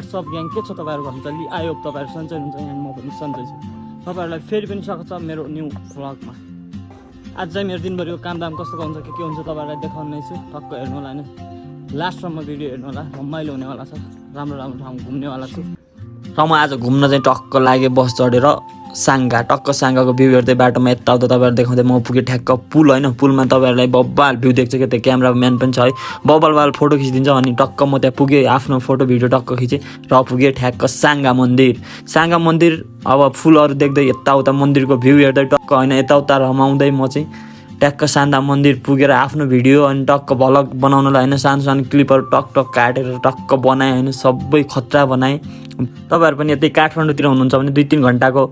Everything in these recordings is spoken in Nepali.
व्हाट्सएप ग्याङ के छ तपाईँहरू भन्नु चाहिँ आयो तपाईँहरू सन्चै हुनुहुन्छ यहाँ म पनि सन्चै छु तपाईँहरूलाई फेरि पनि स्वागत छ मेरो न्यू भ्लगमा आज चाहिँ मेरो दिनभरिको कामदाम कस्तो हुन्छ के हुन्छ तपाईँहरूलाई देखाउने छु टक्क हेर्नु होला हैन लास्टसम्म भिडियो हेर्नु होला रमाइलो हुनेवाला छ राम्रो राम्रो ठाउँ घुम्नेवाला छु र म आज घुम्न चाहिँ टक्क लागे बस चढेर साङ्गा टक्क साङ्गाको भ्यू हेर्दै बाटोमा यताउता तपाईँहरू देखाउँदै म पुगेँ ठ्याक्क पुल होइन पुलमा तपाईँहरूलाई बब्बाल भ्यू देख्छ क्या त्यो क्यामेरा म्यान पनि छ है बब्बाल फोटो खिचिदिन्छ अनि टक्क म त्यहाँ पुगेँ आफ्नो फोटो भिडियो टक्क खिचेँ र पुगेँ ठ्याक्क साङ्गा मन्दिर अब फुलहरू देख्दै यताउता मन्दिरको भ्यू हेर्दै टक्क होइन यताउता रमाउँदै म चाहिँ ट्याक्क सान्दा मन्दिर पुगेर आफ्नो भिडियो अनि टक्क भ्लग बनाउनलाई होइन सानो सानो क्लिपहरू टक्क काटेर टक्क बनाएँ होइन सबै खतरा बनाएँ तपाईँहरू पनि यतै काठमाडौँतिर हुनुहुन्छ भने 2-3 घन्टाको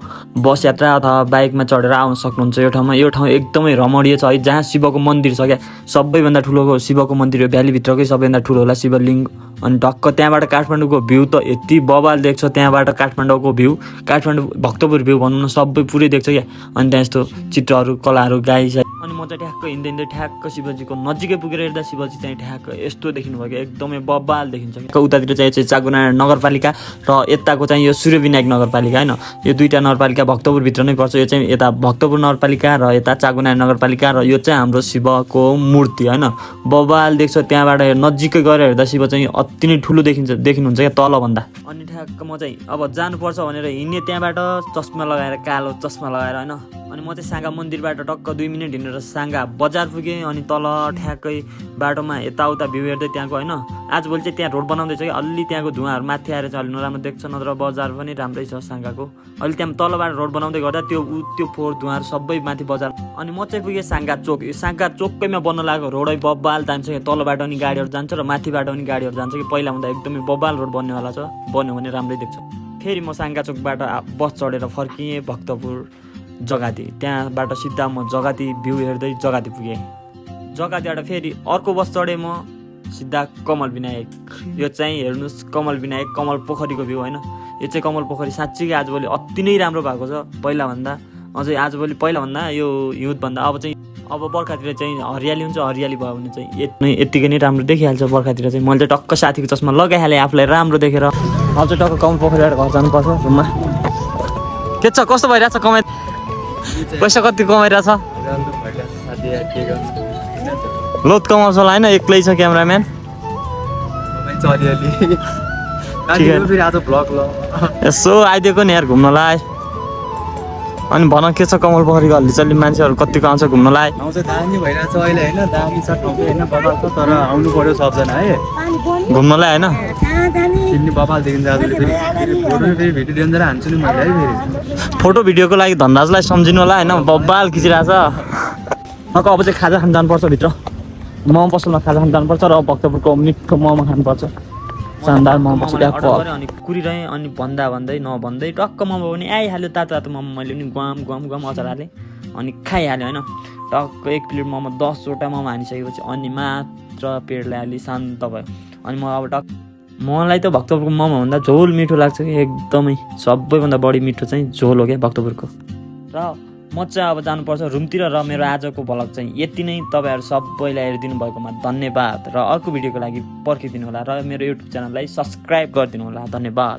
बस यात्रा अथवा बाइकमा चढेर आउन सक्नुहुन्छ यो ठाउँ एकदमै रमणीय छ है जहाँ शिवको मन्दिर छ क्या सबैभन्दा ठुलो शिवको मन्दिर हो भ्यालीभित्रकै सबैभन्दा ठुलो होला शिवलिङ्ग अनि टक्क त्यहाँबाट काठमाडौँको भ्यू त यति बबाल देख्छ त्यहाँबाट काठमाडौँको भ्यू काठमाडौँ भक्तपुर भ्यू भनौँ न सबै पुरै देख्छ क्या अनि त्यहाँ यस्तो चित्रहरू कलाहरू गाई अनि म चाहिँ ठ्याक्क हिँड्दै ठ्याक्क शिवजीको नजिकै पुगेर हेर्दा शिवजी चाहिँ ठ्याक्क यस्तो देखिनु भयो एकदमै बब्बाल देखिन्छ उतातिर चाहिँ चागुनारायण नगरपालिका र यताको चाहिँ यो सूर्यविनायक नगरपालिका होइन यो दुईवटा नगरपालिका भक्तपुरभित्र नै पर्छ यो चाहिँ यता भक्तपुर नगरपालिका र यता चागुनारायण नगरपालिका र यो चाहिँ हाम्रो शिवको मूर्ति होइन बब्बाल देख्छ त्यहाँबाट नजिकै गएर हेर्दा शिव चाहिँ अति नै ठुलो देखिनुहुन्छ क्या तलभन्दा अनि ठ्याक्क म चाहिँ अब जानुपर्छ भनेर हिँड्ने त्यहाँबाट चस्मा लगाएर कालो चस्मा लगाएर होइन अनि म चाहिँ साङ्गा मन्दिरबाट टक्क 2 मिनट हिँडेर साङ्गा बजार पुगेँ अनि तल ठ्याक्कै बाटोमा यताउता भ्यू हेर्दै त्यहाँको होइन आजभोलि चाहिँ त्यहाँ रोड बनाउँदैछ कि अलि त्यहाँको धुवाहरू माथि आएर चाहिँ अलि नराम्रो देख्छ नत्र बजार पनि राम्रै छ साङ्गाको अलि त्यहाँ तलबाट रोड बनाउँदै गर्दा त्यो फोहोर धुवाहरू सबै माथि बजार अनि म चाहिँ पुगेँ साङ्गा चोक यो साङ्गा चोकैमा बन्न लागेको रोडै बब्बाल जान्छ कि तलबाट पनि गाडीहरू जान्छ र माथिबाट पनि गाडीहरू जान्छ कि पहिलाभन्दा एकदमै बब्बाल रोड बन्नेवाला छ बन्यो भने राम्रै देख्छ फेरि म साङ्गा चोकबाट बस चढेर फर्किएँ भक्तपुर जगाती त्यहाँबाट सिधा म जगाती भ्यू हेर्दै जगाती पुगेँ जगातीबाट फेरि अर्को बस चढेँ म सिधा कमल विनायक यो चाहिँ हेर्नुहोस् कमल विनायक कमल पोखरीको भ्यू होइन यो चाहिँ कमल पोखरी साँच्चीकै आजभोलि अति नै राम्रो भएको छ पहिलाभन्दा अझै आजभोलि पहिलाभन्दा यो हिउँदभन्दा अब बर्खातिर चाहिँ हरियाली हुन्छ हरियाली भयो भने चाहिँ यत्तिकै नै राम्रो देखिहाल्छ बर्खातिर चाहिँ मैले चाहिँ टक्क साथीको चस्मा लगाइहालेँ आफूलाई राम्रो देखेर अब चाहिँ टक्क कमल पोखरीबाट घर जानुपर्छ रुममा के छ कस्तो भइरहेछ कमाइ पैसा कति कमाइरहेछ लोत कमाउँछ होला होइन एक्लै छ क्यामेराम्यान यसो आइदिएको नि यार घुम्नलाई अनि भन के छ कमल पोखरीको हल्लीचल्ली मान्छेहरू कतिको आउँछ घुम्नलाई आउँछ दामी भइरहेछ अहिले होइन दामी छ ठाउँ होइन बबाल छ तर आउनु पर्यो सबजना है घुम्नलाई होइन सिड्नी बबाल देखिन्छ फोटो फेरि भिडियो डेन्जर हान्छु नि मैले है फेरि फोटो भिडियोको लागि धनराजलाई सम्झिनु होला होइन बब्बाल खिचिरहेछ अब चाहिँ खाजा खान जानुपर्छ भित्र मोमो पसलमा खाजा खान जानुपर्छ र भक्तपुरको मिठो मोमो खानुपर्छ शानदार मोमो अनि कुरिरहेँ अनि भन्दै नभन्दै टक्क मोमो पनि आइहाल्यो तातो मोमो मैले पनि गुवाम अचार हालेँ अनि खाइहालेँ होइन टक्क 1 प्लेट मोमो 10वटा मोमो हानिसकेपछि अनि मात्र पेटलाई अलि शान्त भयो अनि म अब टक्क मलाई त भक्तपुरको मोमो भन्दा झोल मिठो लाग्छ कि एकदमै सबैभन्दा बढी मिठो चाहिँ झोल हो क्या भक्तपुरको र म चाहिँ अब जानुपर्छ रुमतिर र मेरो आजको भ्लग चाहिँ यति नै तपाईँहरू सबैलाई हेरिदिनु भएकोमा धन्यवाद र अर्को भिडियोको लागि पर्खिदिनु होला र मेरो युट्युब च्यानललाई सब्सक्राइब गरिदिनु होला धन्यवाद।